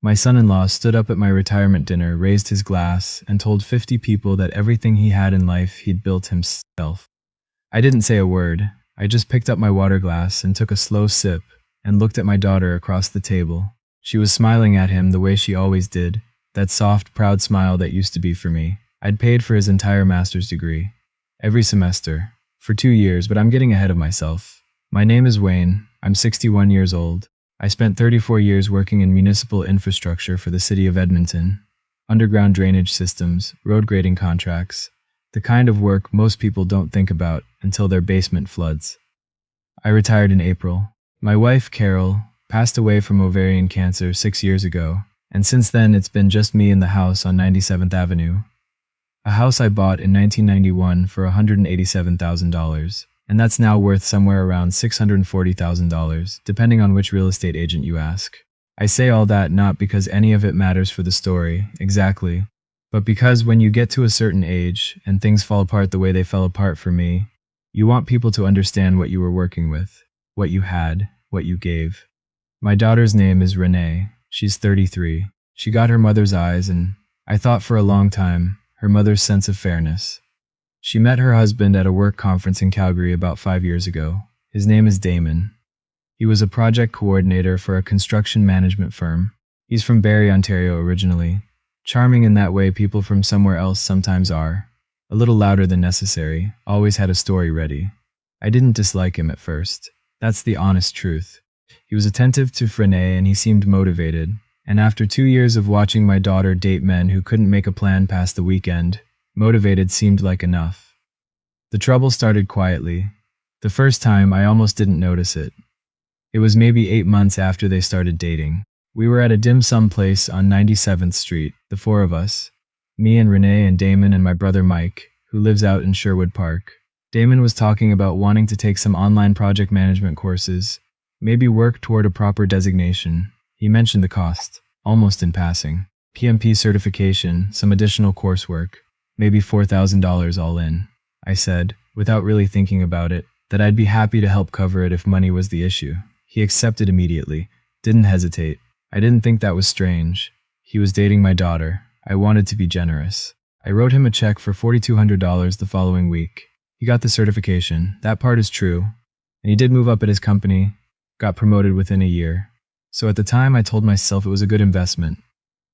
My son-in-law stood up at my retirement dinner, raised his glass, and told 50 people that everything he had in life he'd built himself. I didn't say a word. I just picked up my water glass and took a slow sip and looked at my daughter across the table. She was smiling at him the way she always did, that soft, proud smile that used to be for me. I'd paid for his entire master's degree. Every semester. For 2 years, but I'm getting ahead of myself. My name is Wayne. I'm 61 years old. I spent 34 years working in municipal infrastructure for the city of Edmonton. Underground drainage systems, road grading contracts. The kind of work most people don't think about until their basement floods. I retired in April. My wife, Carol, passed away from ovarian cancer 6 years ago, and since then it's been just me in the house on 97th Avenue. A house I bought in 1991 for $187,000, and that's now worth somewhere around $640,000, depending on which real estate agent you ask. I say all that not because any of it matters for the story, exactly, but because when you get to a certain age and things fall apart the way they fell apart for me, you want people to understand what you were working with, what you had, what you gave. My daughter's name is Renee. She's 33. She got her mother's eyes, and I thought for a long time, her mother's sense of fairness. She met her husband at a work conference in Calgary about 5 years ago. His name is Damon. He was a project coordinator for a construction management firm. He's from Barrie, Ontario originally. Charming in that way people from somewhere else sometimes are. A little louder than necessary, always had a story ready. I didn't dislike him at first. That's the honest truth. He was attentive to Renee and he seemed motivated. And after 2 years of watching my daughter date men who couldn't make a plan past the weekend, motivated seemed like enough. The trouble started quietly. The first time, I almost didn't notice it. It was maybe 8 months after they started dating. We were at a dim sum place on 97th Street, the four of us. Me and Renee and Damon and my brother Mike, who lives out in Sherwood Park. Damon was talking about wanting to take some online project management courses, maybe work toward a proper designation. He mentioned the cost, almost in passing. PMP certification, some additional coursework, maybe $4,000 all in. I said, without really thinking about it, that I'd be happy to help cover it if money was the issue. He accepted immediately, didn't hesitate. I didn't think that was strange. He was dating my daughter. I wanted to be generous. I wrote him a check for $4,200 the following week. He got the certification, that part is true. And he did move up at his company, got promoted within a year. So at the time I told myself it was a good investment.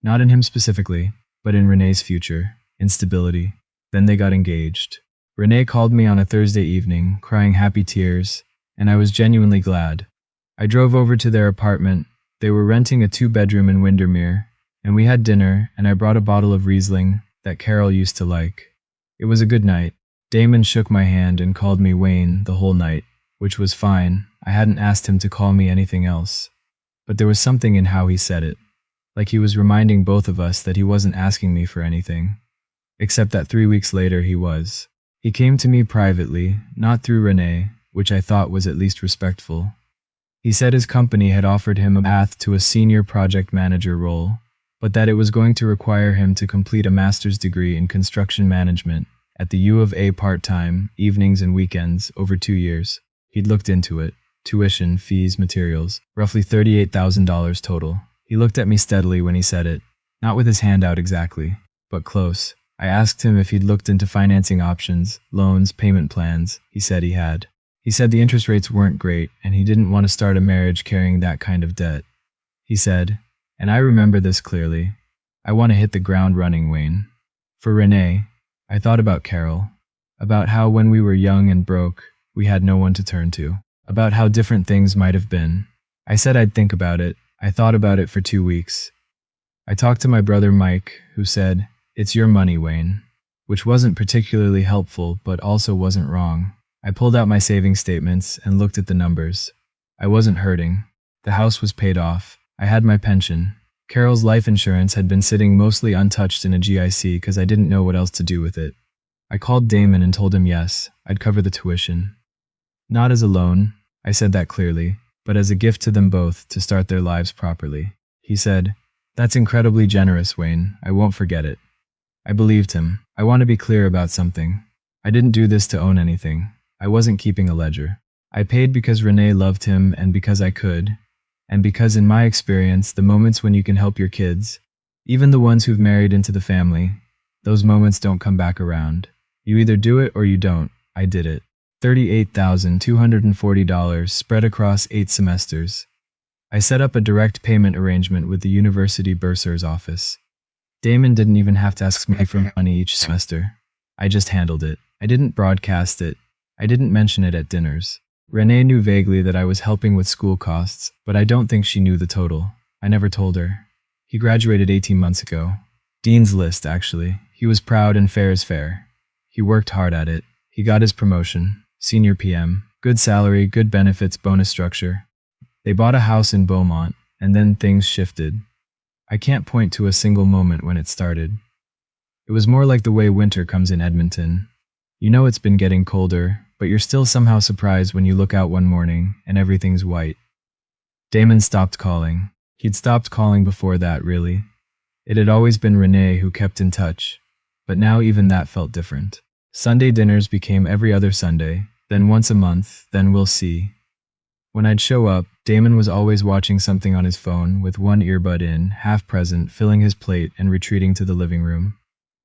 Not in him specifically, but in Renee's future, in stability. Then they got engaged. Renee called me on a Thursday evening, crying happy tears, and I was genuinely glad. I drove over to their apartment. They were renting a 2-bedroom in Windermere, and we had dinner, and I brought a bottle of Riesling that Carol used to like. It was a good night. Damon shook my hand and called me Wayne the whole night, which was fine. I hadn't asked him to call me anything else. But there was something in how he said it, like he was reminding both of us that he wasn't asking me for anything. Except that 3 weeks later he was. He came to me privately, not through Renee, which I thought was at least respectful. He said his company had offered him a path to a senior project manager role, but that it was going to require him to complete a master's degree in construction management at the U of A part-time, evenings and weekends, over 2 years. He'd looked into it. Tuition, fees, materials, roughly $38,000 total. He looked at me steadily when he said it, not with his hand out exactly, but close. I asked him if he'd looked into financing options, loans, payment plans. He said he had. He said the interest rates weren't great, and he didn't want to start a marriage carrying that kind of debt. He said, and I remember this clearly, I want to hit the ground running, Wayne. For Renee, I thought about Carol, about how when we were young and broke, we had no one to turn to, about how different things might have been. I said I'd think about it. I thought about it for 2 weeks. I talked to my brother Mike, who said, "It's your money, Wayne," which wasn't particularly helpful, but also wasn't wrong. I pulled out my savings statements and looked at the numbers. I wasn't hurting. The house was paid off. I had my pension. Carol's life insurance had been sitting mostly untouched in a GIC because I didn't know what else to do with it. I called Damon and told him yes, I'd cover the tuition. Not as a loan, I said that clearly, but as a gift to them both to start their lives properly. He said, "That's incredibly generous, Wayne. I won't forget it." I believed him. I want to be clear about something. I didn't do this to own anything. I wasn't keeping a ledger. I paid because Renee loved him and because I could. And because in my experience, the moments when you can help your kids, even the ones who've married into the family, those moments don't come back around. You either do it or you don't. I did it. $38,240 spread across 8 semesters. I set up a direct payment arrangement with the university bursar's office. Damon didn't even have to ask me for money each semester. I just handled it. I didn't broadcast it. I didn't mention it at dinners. Renee knew vaguely that I was helping with school costs, but I don't think she knew the total. I never told her. He graduated 18 months ago. Dean's List, actually. He was proud and fair is fair. He worked hard at it. He got his promotion. Senior PM. Good salary, good benefits, bonus structure. They bought a house in Beaumont, and then things shifted. I can't point to a single moment when it started. It was more like the way winter comes in Edmonton. You know it's been getting colder, but you're still somehow surprised when you look out one morning and everything's white. Damon stopped calling. He'd stopped calling before that, really. It had always been Renee who kept in touch, but now even that felt different. Sunday dinners became every other Sunday, then once a month, then we'll see. When I'd show up, Damon was always watching something on his phone with one earbud in, half present, filling his plate and retreating to the living room.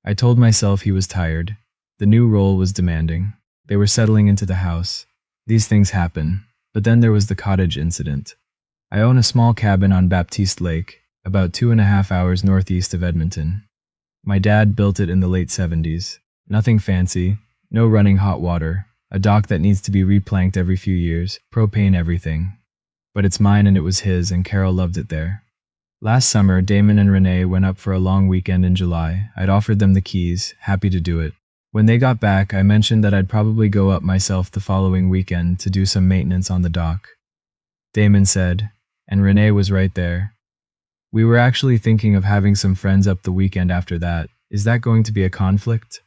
I told myself he was tired. The new role was demanding. They were settling into the house. These things happen. But then there was the cottage incident. I own a small cabin on Baptiste Lake, about 2.5 hours northeast of Edmonton. My dad built it in the late 70s. Nothing fancy, no running hot water, a dock that needs to be replanked every few years, propane everything. But it's mine and it was his, and Carol loved it there. Last summer, Damon and Renee went up for a long weekend in July. I'd offered them the keys, happy to do it. When they got back, I mentioned that I'd probably go up myself the following weekend to do some maintenance on the dock. Damon said, and Renee was right there. We were actually thinking of having some friends up the weekend after that. Is that going to be a conflict?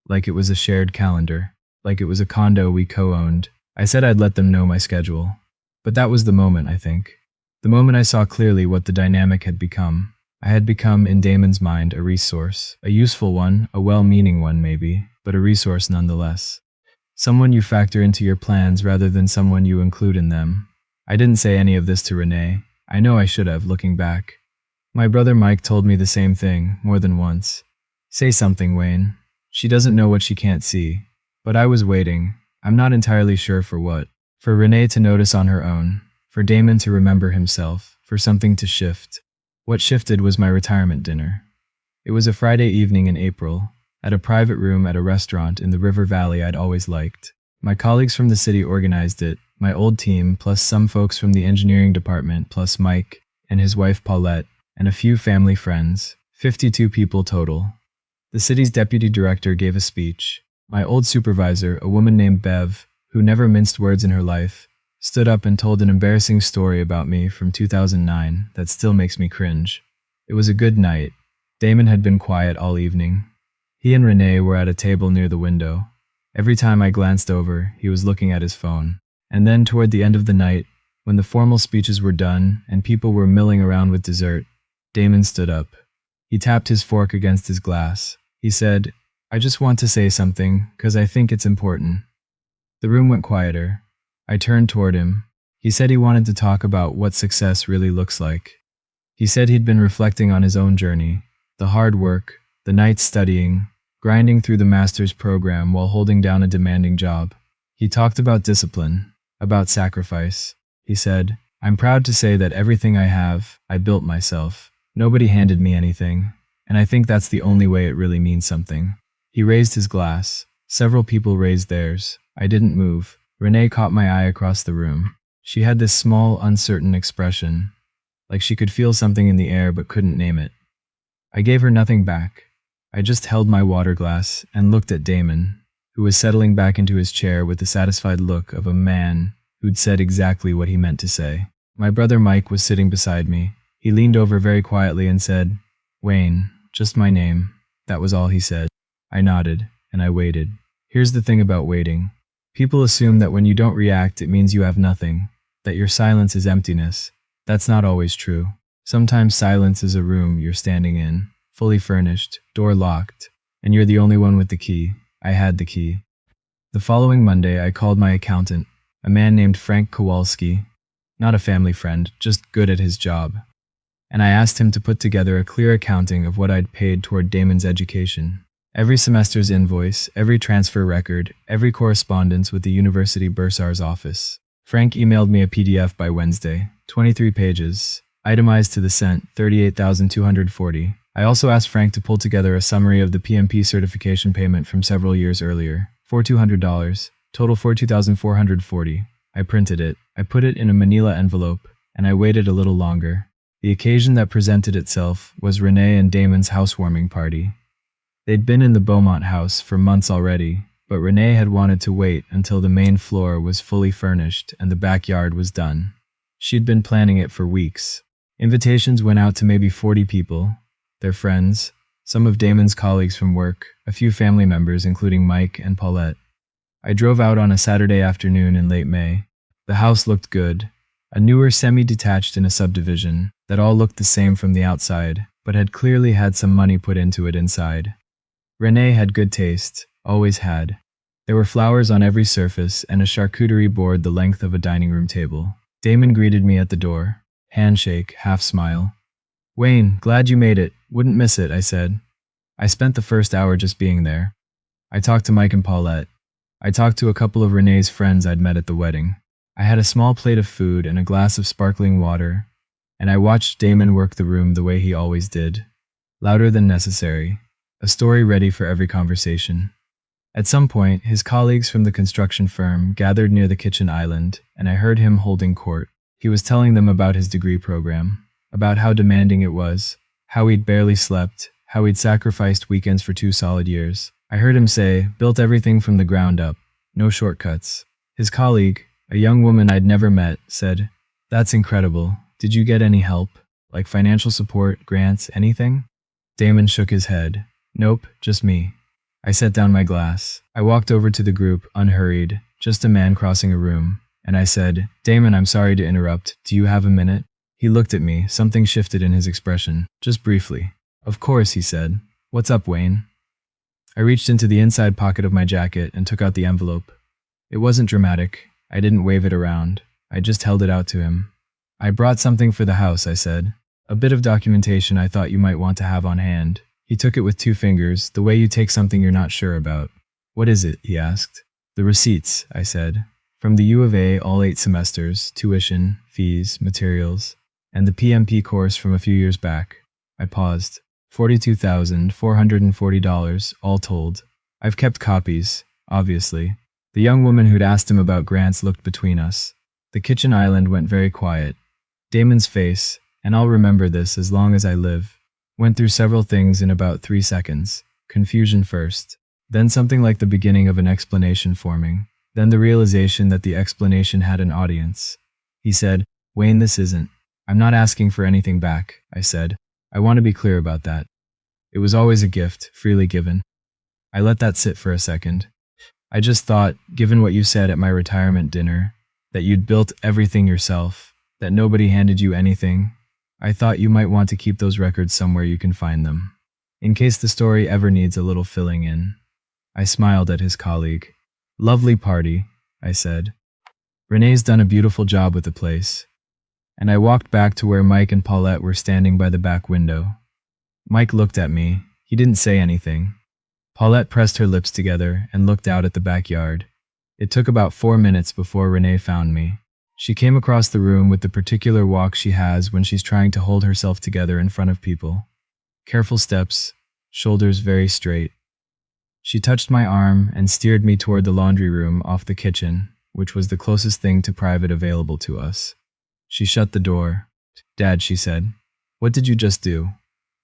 Like it was a shared calendar. Like it was a condo we co-owned. I said I'd let them know my schedule. But that was the moment, I think. The moment I saw clearly what the dynamic had become. I had become, in Damon's mind, a resource. A useful one, a well-meaning one maybe, but a resource nonetheless. Someone you factor into your plans rather than someone you include in them. I didn't say any of this to Renee. I know I should have, looking back. My brother Mike told me the same thing, more than once. Say something, Wayne. She doesn't know what she can't see. But I was waiting. I'm not entirely sure for what. For Renee to notice on her own. For Damon to remember himself. For something to shift. What shifted was my retirement dinner. It was a Friday evening in April, at a private room at a restaurant in the River Valley I'd always liked. My colleagues from the city organized it, my old team, plus some folks from the engineering department, plus Mike and his wife Paulette, and a few family friends. 52 people total. The city's deputy director gave a speech. My old supervisor, a woman named Bev, who never minced words in her life, stood up and told an embarrassing story about me from 2009 that still makes me cringe. It was a good night. Damon had been quiet all evening. He and Renee were at a table near the window. Every time I glanced over, he was looking at his phone. And then toward the end of the night, when the formal speeches were done and people were milling around with dessert, Damon stood up. He tapped his fork against his glass. He said, "I just want to say something, 'cause I think it's important." The room went quieter. I turned toward him. He said he wanted to talk about what success really looks like. He said he'd been reflecting on his own journey, the hard work, the nights studying, grinding through the master's program while holding down a demanding job. He talked about discipline, about sacrifice. He said, "I'm proud to say that everything I have, I built myself. Nobody handed me anything, and I think that's the only way it really means something." He raised his glass. Several people raised theirs. I didn't move. Renee caught my eye across the room. She had this small, uncertain expression, like she could feel something in the air but couldn't name it. I gave her nothing back. I just held my water glass and looked at Damon, who was settling back into his chair with the satisfied look of a man who'd said exactly what he meant to say. My brother Mike was sitting beside me. He leaned over very quietly and said, "Wayne, just my name." That was all he said. I nodded, and I waited. Here's the thing about waiting. People assume that when you don't react, it means you have nothing, that your silence is emptiness. That's not always true. Sometimes silence is a room you're standing in, fully furnished, door locked, and you're the only one with the key. I had the key. The following Monday, I called my accountant, a man named Frank Kowalski. Not a family friend, just good at his job. And I asked him to put together a clear accounting of what I'd paid toward Damon's education. Every semester's invoice, every transfer record, every correspondence with the university bursar's office. Frank emailed me a PDF by Wednesday, 23 pages, itemized to the cent, 38,240. I also asked Frank to pull together a summary of the PMP certification payment from several years earlier, $4,200, total $42,440. I printed it, I put it in a manila envelope, and I waited a little longer. The occasion that presented itself was Renee and Damon's housewarming party. They'd been in the Beaumont house for months already, but Renee had wanted to wait until the main floor was fully furnished and the backyard was done. She'd been planning it for weeks. Invitations went out to maybe 40 people, their friends, some of Damon's colleagues from work, a few family members including Mike and Paulette. I drove out on a Saturday afternoon in late May. The house looked good, a newer semi-detached in a subdivision that all looked the same from the outside, but had clearly had some money put into it inside. Renee had good taste, always had. There were flowers on every surface and a charcuterie board the length of a dining room table. Damon greeted me at the door, handshake, half smile. "Wayne, glad you made it. Wouldn't miss it," I said. I spent the first hour just being there. I talked to Mike and Paulette. I talked to a couple of Renee's friends I'd met at the wedding. I had a small plate of food and a glass of sparkling water, and I watched Damon work the room the way he always did. Louder than necessary, a story ready for every conversation. At some point, his colleagues from the construction firm gathered near the kitchen island, and I heard him holding court. He was telling them about his degree program, about how demanding it was, how he'd barely slept, how he'd sacrificed weekends for 2 solid years. I heard him say, built everything from the ground up, no shortcuts. His colleague, a young woman I'd never met, said, "That's incredible. Did you get any help? Like financial support, grants, anything?" Damon shook his head. "Nope, just me." I set down my glass. I walked over to the group, unhurried, just a man crossing a room, and I said, "Damon, I'm sorry to interrupt. Do you have a minute?" He looked at me, something shifted in his expression, just briefly. "Of course," he said. "What's up, Wayne?" I reached into the inside pocket of my jacket and took out the envelope. It wasn't dramatic. I didn't wave it around. I just held it out to him. "I brought something for the house," I said. "A bit of documentation I thought you might want to have on hand." He took it with 2 fingers, the way you take something you're not sure about. "What is it?" he asked. "The receipts," I said. "From the U of A all 8 semesters, tuition, fees, materials, and the PMP course from a few years back." I paused. $42,440, all told. I've kept copies, obviously. The young woman who'd asked him about grants looked between us. The kitchen island went very quiet. Damon's face, and I'll remember this as long as I live, went through several things in about 3 seconds. Confusion first, then something like the beginning of an explanation forming, then the realization that the explanation had an audience. He said, "Wayne, this isn't. I'm not asking for anything back," I said. "I want to be clear about that. It was always a gift, freely given." I let that sit for a second. I just thought, given what you said at my retirement dinner, that you'd built everything yourself, that nobody handed you anything, I thought you might want to keep those records somewhere you can find them, in case the story ever needs a little filling in. I smiled at his colleague. "Lovely party," I said. "Renee's done a beautiful job with the place." And I walked back to where Mike and Paulette were standing by the back window. Mike looked at me. He didn't say anything. Paulette pressed her lips together and looked out at the backyard. It took about 4 minutes before Renee found me. She came across the room with the particular walk she has when she's trying to hold herself together in front of people. Careful steps, shoulders very straight. She touched my arm and steered me toward the laundry room off the kitchen, which was the closest thing to private available to us. She shut the door. "Dad," she said, "what did you just do?"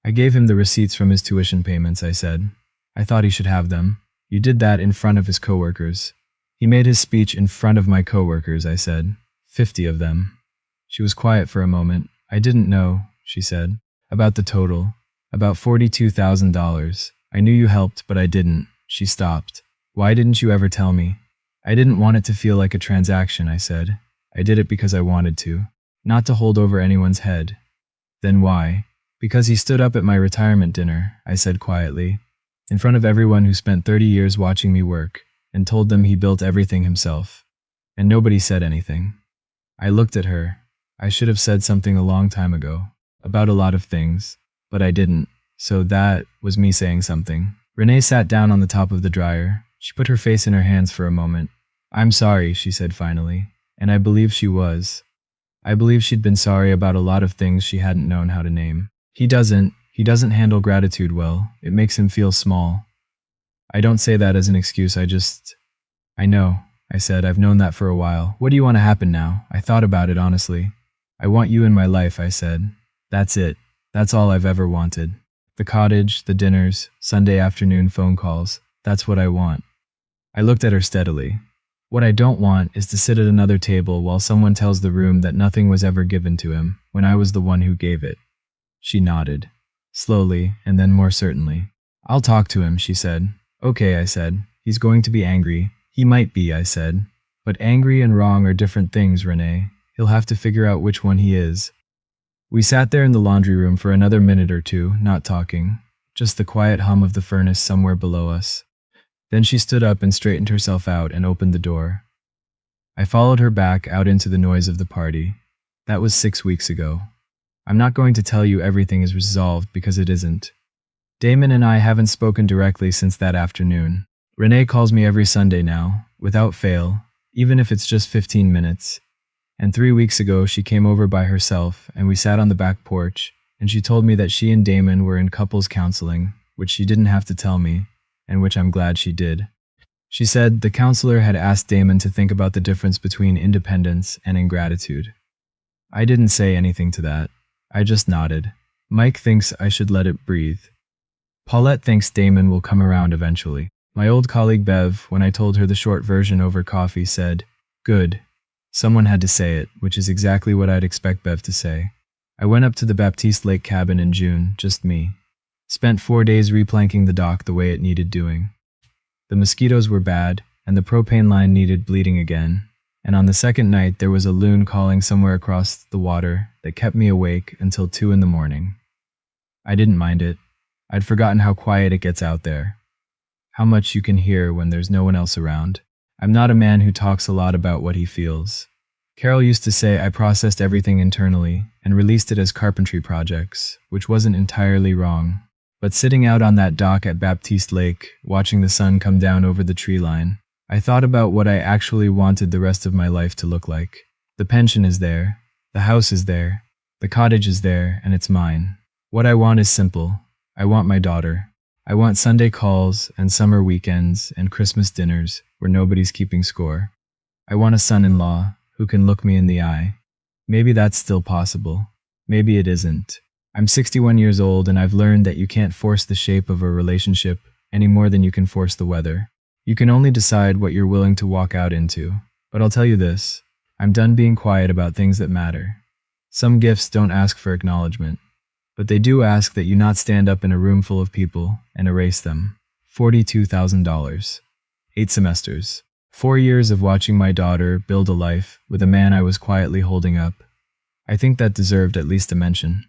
"I gave him the receipts from his tuition payments," I said. "I thought he should have them." "You did that in front of his coworkers." "He made his speech in front of my coworkers," I said. 50 of them. She was quiet for a moment. "I didn't know," she said, "about the total. About $42,000. I knew you helped, but I didn't." She stopped. "Why didn't you ever tell me?" "I didn't want it to feel like a transaction," I said. "I did it because I wanted to. Not to hold over anyone's head." "Then why?" "Because he stood up at my retirement dinner," I said quietly, in front of everyone who spent 30 years watching me work, and told them he built everything himself. And nobody said anything. I looked at her. I should have said something a long time ago. About a lot of things. But I didn't. So that was me saying something. Renee sat down on the top of the dryer. She put her face in her hands for a moment. I'm sorry, she said finally. And I believe she was. I believe she'd been sorry about a lot of things she hadn't known how to name. He doesn't handle gratitude well. It makes him feel small. I don't say that as an excuse, I know, I said, I've known that for a while. What do you want to happen now? I thought about it honestly. I want you in my life, I said. That's it. That's all I've ever wanted. The cottage, the dinners, Sunday afternoon phone calls. That's what I want. I looked at her steadily. What I don't want is to sit at another table while someone tells the room that nothing was ever given to him when I was the one who gave it. She nodded. Slowly, and then more certainly. I'll talk to him, she said. Okay, I said. He's going to be angry. He might be, I said. But angry and wrong are different things, Renee. He'll have to figure out which one he is. We sat there in the laundry room for another minute or two, not talking. Just the quiet hum of the furnace somewhere below us. Then she stood up and straightened herself out and opened the door. I followed her back out into the noise of the party. That was 6 weeks ago. I'm not going to tell you everything is resolved because it isn't. Damon and I haven't spoken directly since that afternoon. Renee calls me every Sunday now, without fail, even if it's just 15 minutes. And 3 weeks ago she came over by herself and we sat on the back porch and she told me that she and Damon were in couples counseling, which she didn't have to tell me, and which I'm glad she did. She said the counselor had asked Damon to think about the difference between independence and ingratitude. I didn't say anything to that. I just nodded. Mike thinks I should let it breathe. Paulette thinks Damon will come around eventually. My old colleague Bev, when I told her the short version over coffee, said, "Good." Someone had to say it, which is exactly what I'd expect Bev to say. I went up to the Baptiste Lake cabin in June, just me. Spent 4 days replanking the dock the way it needed doing. The mosquitoes were bad, and the propane line needed bleeding again. And on the second night, there was a loon calling somewhere across the water that kept me awake until 2 in the morning. I didn't mind it. I'd forgotten how quiet it gets out there. How much you can hear when there's no one else around. I'm not a man who talks a lot about what he feels. Carol used to say I processed everything internally and released it as carpentry projects, which wasn't entirely wrong. But sitting out on that dock at Baptiste Lake, watching the sun come down over the tree line, I thought about what I actually wanted the rest of my life to look like. The pension is there, the house is there, the cottage is there, and it's mine. What I want is simple. I want my daughter. I want Sunday calls and summer weekends and Christmas dinners where nobody's keeping score. I want a son-in-law who can look me in the eye. Maybe that's still possible. Maybe it isn't. I'm 61 years old and I've learned that you can't force the shape of a relationship any more than you can force the weather. You can only decide what you're willing to walk out into. But I'll tell you this, I'm done being quiet about things that matter. Some gifts don't ask for acknowledgement, but they do ask that you not stand up in a room full of people and erase them. $42,000. 8 semesters. 4 years of watching my daughter build a life with a man I was quietly holding up. I think that deserved at least a mention.